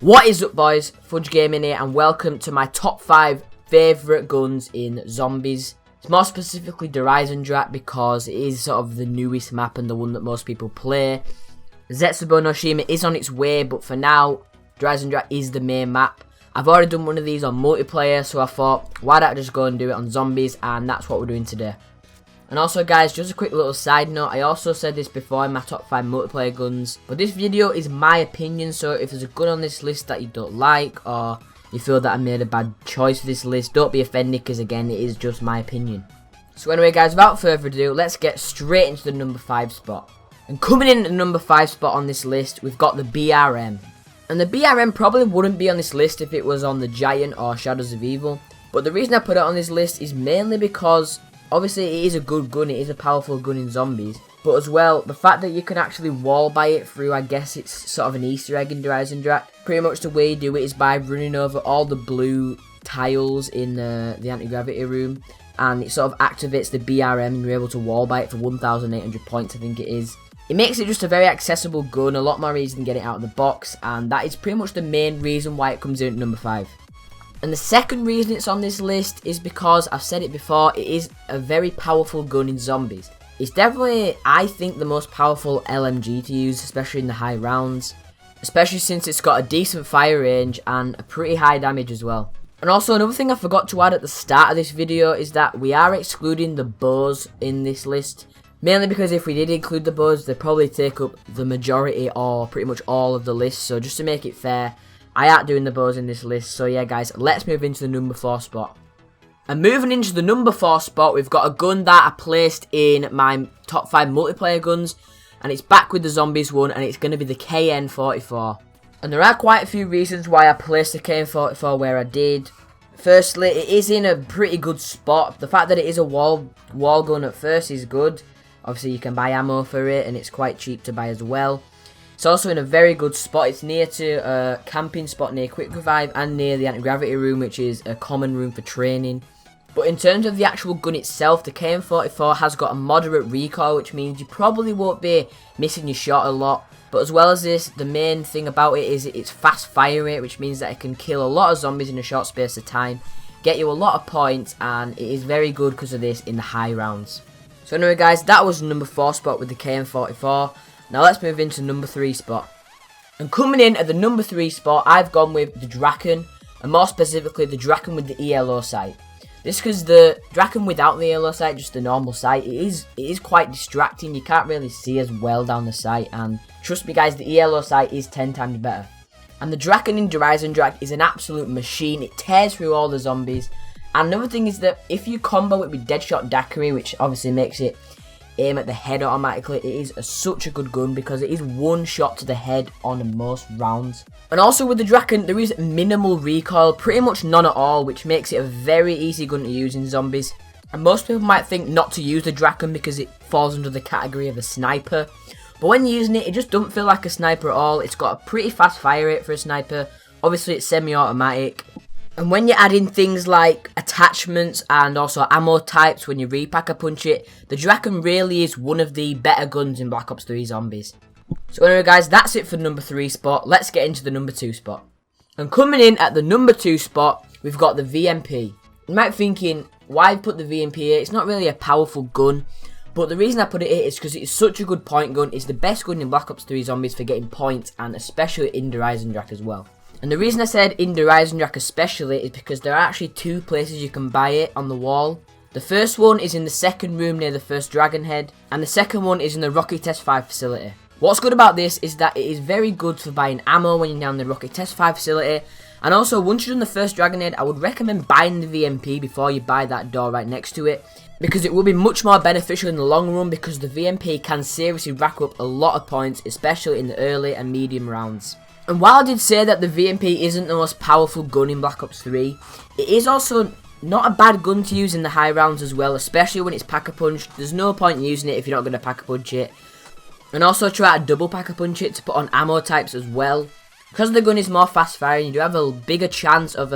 What is up, boys? FudgeGaming here, and welcome to my top 5 favourite guns in zombies. It's more specifically the Eisendrache because it is sort of the newest map and the one that most people play. Zetsubo no Shima is on its way, but for now, the Eisendrache is the main map. I've already done one of these on multiplayer, so I thought, why don't I just go and do it on zombies, and that's what we're doing today. And also, guys, just a quick little side note, I also said this before in my top 5 multiplayer guns, but this video is my opinion, so if there's a gun on this list that you don't like, or you feel that I made a bad choice for this list, don't be offended, because again, it is just my opinion. So anyway, guys, without further ado, let's get straight into the number 5 spot. And coming in at the number 5 spot on this list, we've got the BRM. And the BRM probably wouldn't be on this list if it was on the Giant or Shadows of Evil, but the reason I put it on this list is mainly because obviously it is a good gun, it is a powerful gun in zombies, but as well, the fact that you can actually wall buy it through, I guess it's sort of an Easter egg in the Eisendrache. Pretty much the way you do it is by running over all the blue tiles in the anti-gravity room, and it sort of activates the BRM and you're able to wall buy it for 1,800 points, I think it is. It makes it just a very accessible gun, a lot more easy than getting it out of the box, and that is pretty much the main reason why it comes in at number 5. And the second reason it's on this list is because, I've said it before, it is a very powerful gun in zombies. It's definitely, I think, the most powerful LMG to use, especially in the high rounds. Especially since it's got a decent fire range and a pretty high damage as well. And also, another thing I forgot to add at the start of this video is that we are excluding the bows in this list. Mainly because if we did include the bows, they'd probably take up the majority or pretty much all of the list. So just to make it fair, I aren't doing the bows in this list. So yeah, guys, let's move into the number 4 spot. And moving into the number 4 spot, we've got a gun that I placed in my top 5 multiplayer guns. And it's back with the zombies one, and it's going to be the KN-44. And there are quite a few reasons why I placed the KN-44 where I did. Firstly, it is in a pretty good spot. The fact that it is a wall gun at first is good. Obviously, you can buy ammo for it, and it's quite cheap to buy as well. It's also in a very good spot. It's near to a camping spot near Quick Revive and near the anti-gravity room, which is a common room for training. But in terms of the actual gun itself, the KN-44 has got a moderate recoil, which means you probably won't be missing your shot a lot. But as well as this, the main thing about it is its fast fire rate, which means that it can kill a lot of zombies in a short space of time, get you a lot of points, and it is very good because of this in the high rounds. So anyway, guys, that was number 4 spot with the KN-44. Now let's move into number 3 spot. And coming in at the number 3 spot, I've gone with the Draken, and more specifically the Draken with the ELO sight. This because the Draken without the ELO sight, just the normal sight, it is quite distracting. You can't really see as well down the sight, and trust me, guys, the ELO sight is 10 times better. And the Draken in Eisendrache is an absolute machine. It tears through all the zombies. And another thing is that if you combo it with Deadshot Daiquiri, which obviously makes it aim at the head automatically, it is such a good gun because it is one shot to the head on most rounds. And also with the Draken, there is minimal recoil, pretty much none at all, which makes it a very easy gun to use in zombies. And most people might think not to use the Draken because it falls under the category of a sniper. But when using it, it just doesn't feel like a sniper at all. It's got a pretty fast fire rate for a sniper. Obviously, it's semi-automatic. And when you add in things like attachments and also ammo types when you repack-a-punch it, the Draken really is one of the better guns in Black Ops 3 Zombies. So anyway, guys, that's it for the number 3 spot. Let's get into the number 2 spot. And coming in at the number 2 spot, we've got the VMP. You might be thinking, why put the VMP here? It's not really a powerful gun. But the reason I put it here is because it's such a good point gun. It's the best gun in Black Ops 3 Zombies for getting points, and especially in the Eisendrache as well. And the reason I said in the Eisendrache especially is because there are actually 2 places you can buy it on the wall. The first one is in the second room near the first dragon head, and the second one is in the Rocket Test 5 facility. What's good about this is that it is very good for buying ammo when you're down the Rocket Test 5 facility. And also, once you've done the first dragon head, I would recommend buying the VMP before you buy that door right next to it, because it will be much more beneficial in the long run, because the VMP can seriously rack up a lot of points, especially in the early and medium rounds. And while I did say that the VMP isn't the most powerful gun in Black Ops 3, it is also not a bad gun to use in the high rounds as well, especially when it's pack-a-punch. There's no point in using it if you're not going to pack-a-punch it. And also try to double pack-a-punch it to put on ammo types as well. Because the gun is more fast-firing, you do have a bigger chance of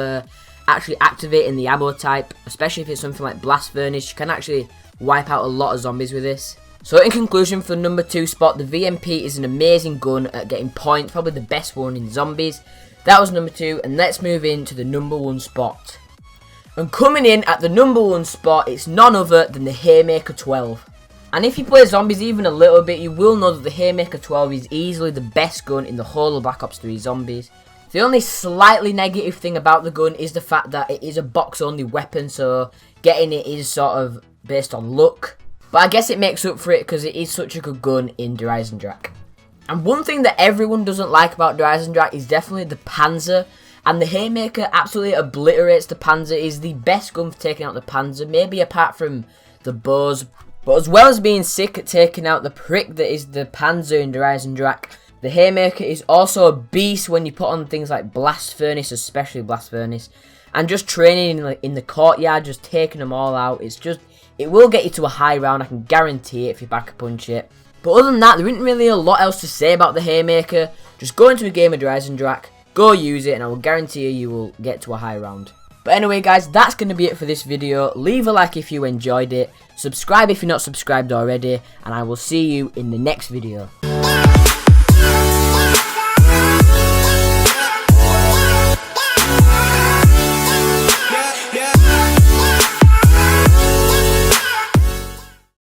actually activating the ammo type, especially if it's something like Blast Furnace. You can actually wipe out a lot of zombies with this. So in conclusion, for the number 2 spot, the VMP is an amazing gun at getting points, probably the best one in zombies. That was number 2, and let's move into the number 1 spot. And coming in at the number 1 spot, it's none other than the Haymaker 12. And if you play zombies even a little bit, you will know that the Haymaker 12 is easily the best gun in the whole of Black Ops 3 Zombies. The only slightly negative thing about the gun is the fact that it is a box only weapon, so getting it is sort of based on luck. But I guess it makes up for it because it is such a good gun in Der Eisendrache. And one thing that everyone doesn't like about Der Eisendrache is definitely the Panzer. And the Haymaker absolutely obliterates the Panzer. It is the best gun for taking out the Panzer, maybe apart from the bows. But as well as being sick at taking out the prick that is the Panzer in Der Eisendrache, the Haymaker is also a beast when you put on things like Blast Furnace, especially Blast Furnace. And just training in the courtyard, just taking them all out. It will get you to a high round, I can guarantee it if you back a punch it. But other than that, there isn't really a lot else to say about the Haymaker. Just go into a game of Der Eisendrache, go use it, and I will guarantee you will get to a high round. But anyway guys, that's going to be it for this video. Leave a like if you enjoyed it, subscribe if you're not subscribed already, and I will see you in the next video.